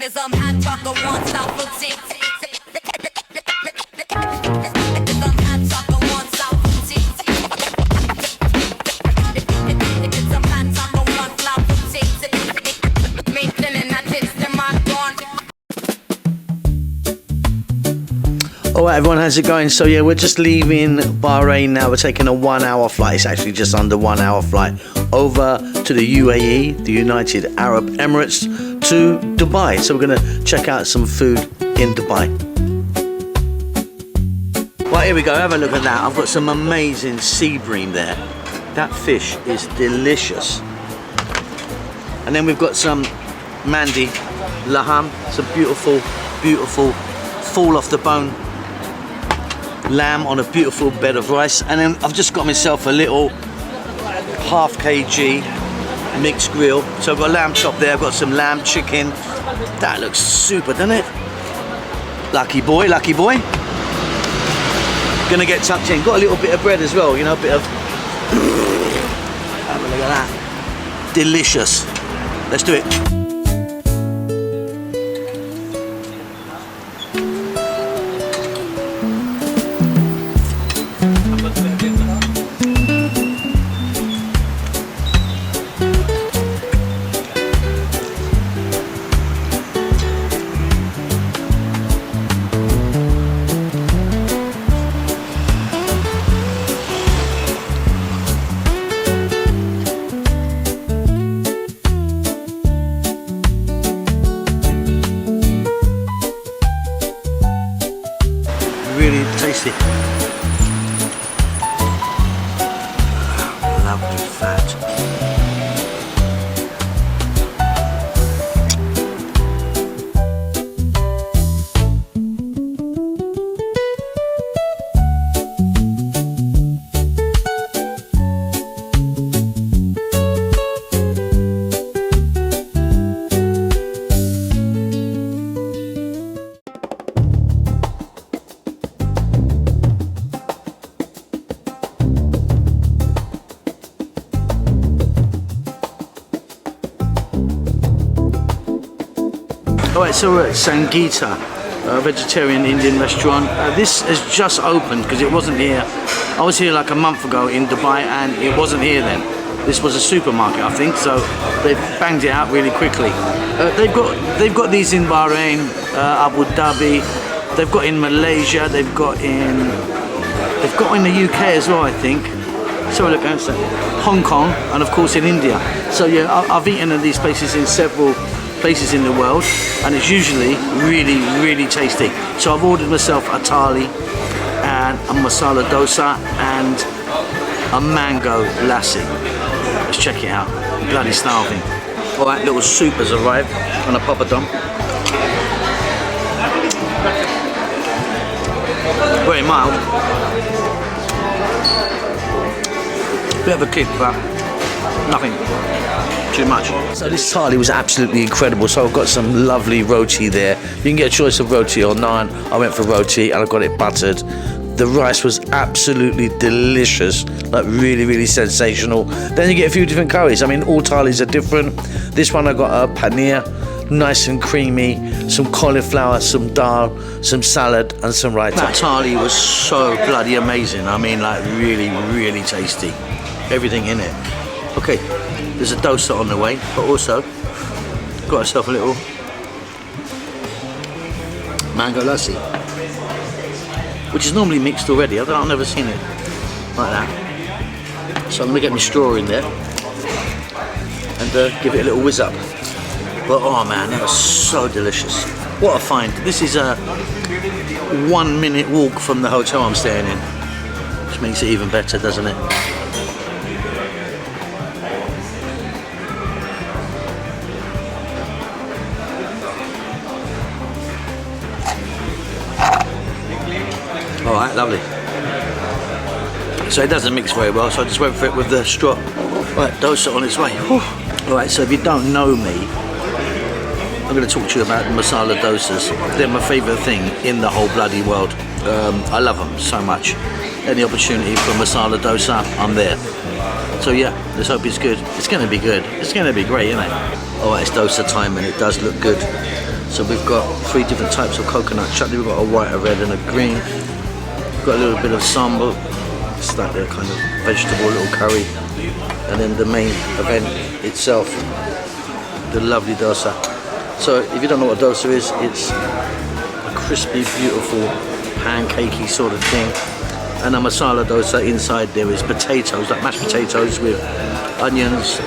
some hot chocolate, won't stop routine. Some hot chocolate, won't stop routine. Some hot chocolate, won't stop routine. Me feeling that it's the mark on. Alright everyone, how's it going? So yeah, we're just leaving Bahrain now. We're taking a 1 hour flight. It's actually just under 1 hour flight over to the UAE, the United Arab Emirates, to Dubai. So we're going to check out some food in Dubai. Right, here we go. Have a look at that. I've got some amazing sea bream there. That fish is delicious. And then we've got some Mandy laham, some beautiful, beautiful fall off the bone lamb on a beautiful bed of rice. And then I've just got myself a little half kg mixed grill. So I've got a lamb chop there, I've got some lamb chicken. That looks super, doesn't it? Lucky boy, lucky boy. Gonna get tucked in. Got a little bit of bread as well, you know, a bit of have a look at that. Delicious. Let's do it. Really tasty. Lovely fat. Alright, so we're at Sangeetha Vegetarian Indian Restaurant. This has just opened because it wasn't here. I was here like a month ago in Dubai and it wasn't here then. This was a supermarket, I think, so they've banged it out really quickly. They've got these in Bahrain, Abu Dhabi. They've got in Malaysia. They've got in the UK as well, I think. So look at that, Hong Kong, and of course in India. So yeah, I've eaten at these places in several places in the world, and it's usually really, really tasty. So I've ordered myself a thali and a masala dosa and a mango lassi. Let's check it out. I'm bloody starving. All right, little soup has arrived on a papadum. Very mild. Bit of a kick, but nothing too much. So this thali was absolutely incredible. So I've got some lovely roti there. You can get a choice of roti or naan. I went for roti and I got it buttered. The rice was absolutely delicious, like really, really sensational. Then you get a few different curries. I mean, all thalis are different. This one I got a paneer, nice and creamy, some cauliflower, some dal, some salad and some raita. That thali was so bloody amazing. I mean, like really, really tasty. Everything in it. Okay, there's a dosa on the way, but also got myself a little mango lassi, which is normally mixed already. I've never seen it like that. So I'm gonna get my straw in there and give it a little whiz up. But oh man, that was so delicious. What a find. This is a 1 minute walk from the hotel I'm staying in, which makes it even better, doesn't it? Alright, lovely. So it doesn't mix very well, so I just went for it with the straw. Right, dosa on its way. Alright, so if you don't know me, I'm going to talk to you about the masala dosas. They're my favourite thing in the whole bloody world. I love them so much. Any opportunity for masala dosa, I'm there. So yeah, let's hope it's good. It's going to be good. It's going to be great, isn't it? Alright, it's dosa time and it does look good. So we've got 3 different types of coconut chutney. We've got a white, a red and a green. We've got a little bit of sambal. It's like a kind of vegetable little curry. And then the main event itself, the lovely dosa. So if you don't know what dosa is, it's a crispy, beautiful, pancakey sort of thing. And a masala dosa, inside there is potatoes, like mashed potatoes with onions,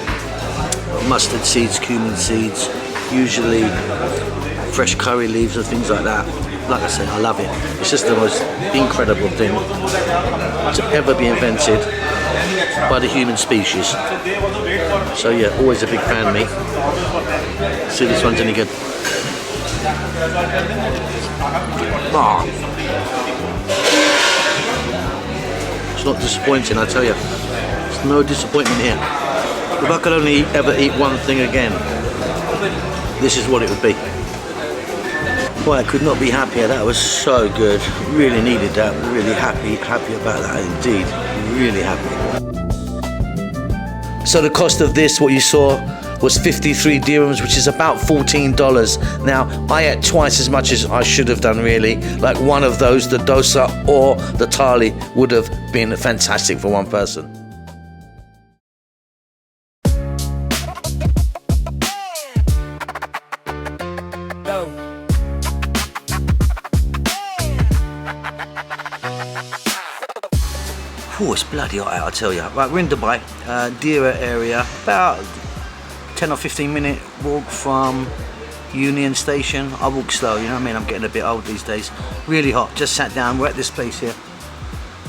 mustard seeds, cumin seeds, usually fresh curry leaves and things like that. Like I say, I love it. It's just the most incredible thing to ever be invented by the human species. So yeah, always a big fan of me. See if this one's any good. Oh. It's not disappointing, I tell you. There's no disappointment here. If I could only ever eat one thing again, this is what it would be. Boy, I could not be happier. That was so good. Really needed that. Really happy about that indeed. Really happy. So the cost of this, what you saw, was 53 dirhams, which is about $14. Now, I ate twice as much as I should have done, really. Like one of those, the dosa or the thali, would have been fantastic for one person. Oh, it's bloody hot out, I tell you. Right, we're in Dubai, Dira area, about 10 or 15 minute walk from Union Station. I walk slow, you know what I mean? I'm getting a bit old these days. Really hot. Just sat down. We're at this place here.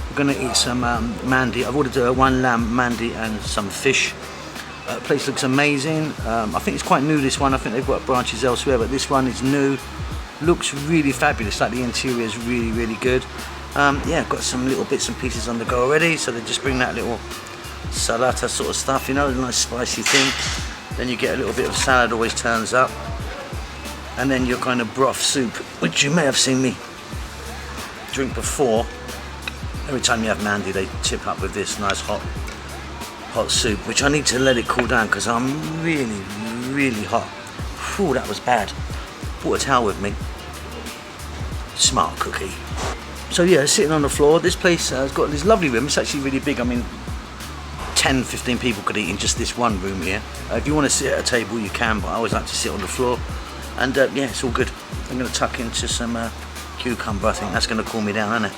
We're gonna eat some Mandy. I've ordered 1 lamb Mandy and some fish. Place looks amazing. I think it's quite new, this one. I think they've got branches elsewhere, but this one is new. Looks really fabulous. Like the interior is really, really good. Yeah, got some little bits and pieces on the go already, so they just bring that little salata sort of stuff, you know, a nice spicy thing. Then you get a little bit of salad, always turns up. And then your kind of broth soup, which you may have seen me drink before. Every time you have Mandy, they tip up with this nice hot soup, which I need to let it cool down because I'm really, really hot. Whew, that was bad. Brought a towel with me. Smart cookie. So yeah, sitting on the floor. This place has got this lovely room. It's actually really big. I mean, 10, 15 people could eat in just this one room here. If you want to sit at a table, you can, but I always like to sit on the floor. And yeah, it's all good. I'm going to tuck into some cucumber. I think that's going to cool me down, isn't it?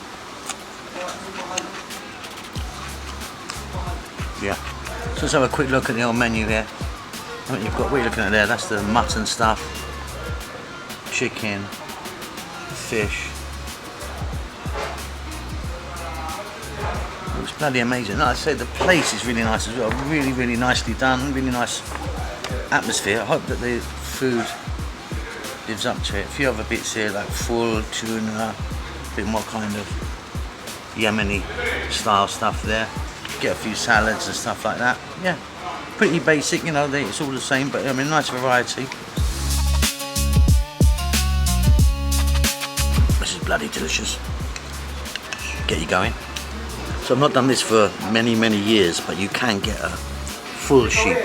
Yeah. So let's have a quick look at the old menu here. I mean, you've got, what are you looking at there? That's the mutton stuff, chicken, fish. Looks bloody amazing. Like I say, the place is really nice as well. Really, really nicely done. Really nice atmosphere. I hope that the food lives up to it. A few other bits here, like full tuna, a bit more kind of Yemeni style stuff there. Get a few salads and stuff like that. Yeah, pretty basic, you know, it's all the same, but I mean, nice variety. This is bloody delicious. Get you going. So I've not done this for many, many years, but you can get a full sheep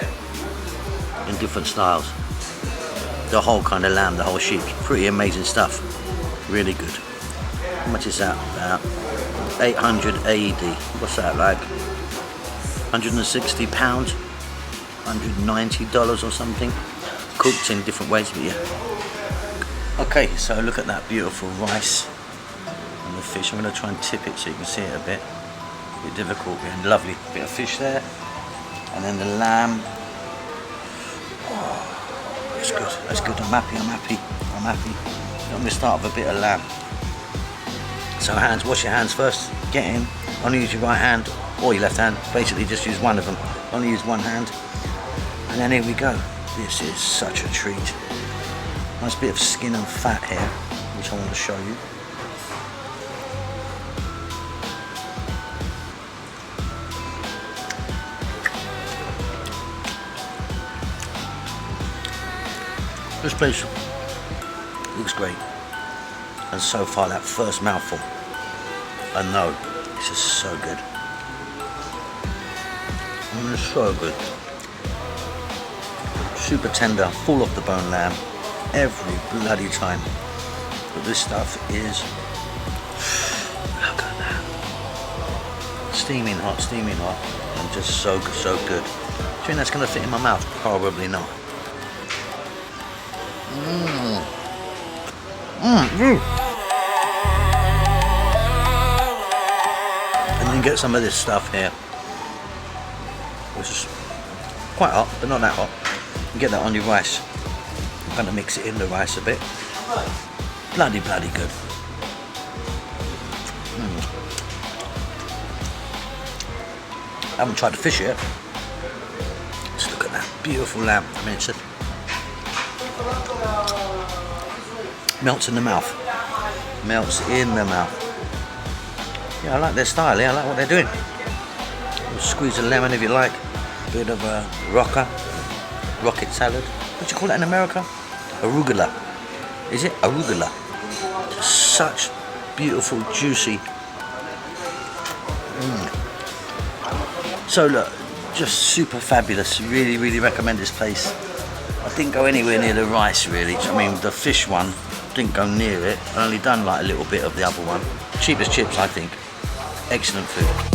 in different styles. The whole kind of lamb, the whole sheep. Pretty amazing stuff. Really good. How much is that? About 800 AED. What's that like? 160 pounds, $190 or something. Cooked in different ways, but yeah. Okay, so look at that beautiful rice and the fish. I'm going to try and tip it so you can see it a bit. A bit difficult, and lovely bit of fish there. And then the lamb. Oh, that's good, that's good. I'm happy. I'm going to start with a bit of lamb. So hands, wash your hands first. Get in. Only use your right hand or your left hand. Basically just use one of them. Only use one hand. And then here we go. This is such a treat. Nice bit of skin and fat here, which I want to show you. This place looks great. And so far, that first mouthful, I know, this is so good. It's so good. Super tender, full off the bone lamb, every bloody time. But this stuff is, look at that, steaming hot, and just so good. Do you think that's going to fit in my mouth? Probably not. And then get some of this stuff here, which is quite hot, but not that hot. You get that on your rice. I'm going to mix it in the rice a bit. Bloody good. I haven't tried the fish yet. Just look at that beautiful lamb. I mean, it's melts in the mouth. Melts in the mouth. Yeah, I like their style. Yeah, I like what they're doing. Squeeze a lemon if you like. A bit of a rocket salad. What do you call that in America? Arugula. Is it arugula? Such beautiful, juicy. So look, just super fabulous. Really recommend this place. I didn't go anywhere near the rice really. I mean, the fish one, didn't go near it. I only done like a little bit of the other one. Cheap as chips, I think. Excellent food.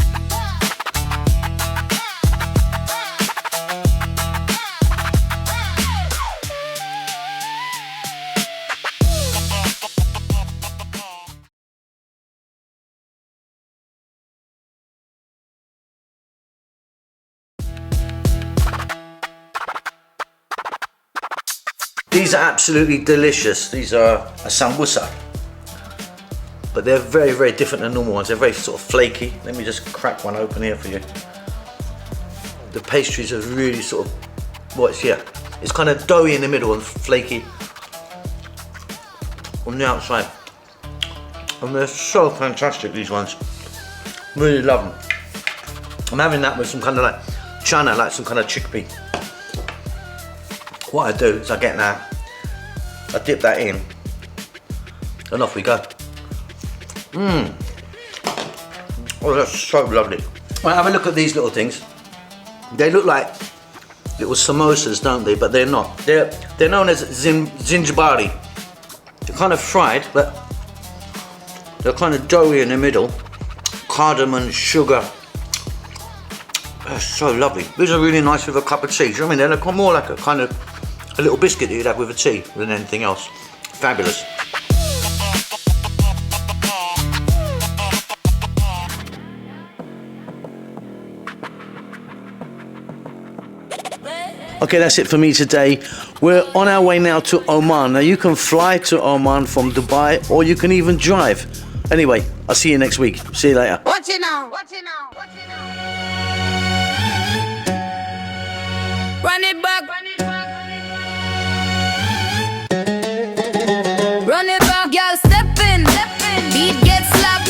These are absolutely delicious. These are a sambusa, but they're very different than normal ones. They're very sort of flaky. Let me just crack one open here for you. The pastries are really sort of, it's kind of doughy in the middle and flaky on the outside. And they're so fantastic, these ones. Really love them. I'm having that with some kind of like chana, like some kind of chickpea. What I do is I get that, I dip that in, and off we go. Oh, that's so lovely. Right, have a look at these little things. They look like little samosas, don't they? But they're not. They're known as zinjibari. They're kind of fried, but they're kind of doughy in the middle. Cardamom, sugar. That's so lovely. These are really nice with a cup of tea. Do you know what I mean? They look more like a kind of a little biscuit that you'd have with a tea than anything else. Fabulous. Okay, that's it for me today. We're on our way now to Oman. Now you can fly to Oman from Dubai, or you can even drive. Anyway, I'll see you next week. See you later. Watch it now. Watch it now. Watch it now. Run it back. Run it back. Run it back, girl, step in. Beat gets slapped.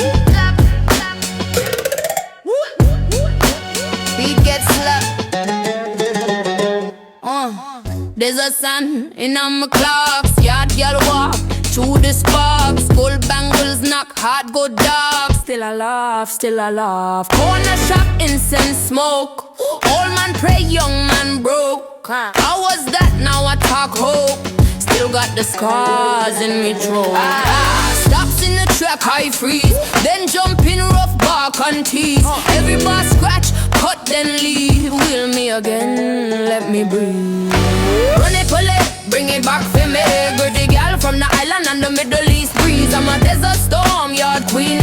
Beat gets slapped. There's a sun in my clocks. Yard girl walk through the sparks. Gold bangles knock, heart go dark. Still I laugh. Corner shop, incense smoke. Old man pray, young man broke. How was that? Now I talk hope. Still got the scars in me throat. Stops in the track, high freeze. Then jump in rough bark and tease. Every bar scratch, cut then leave. Will me again, let me breathe. Run it, pull it, bring it back for me. Gritty girl from the island and the Middle East breeze. I'm a desert storm, yard queen.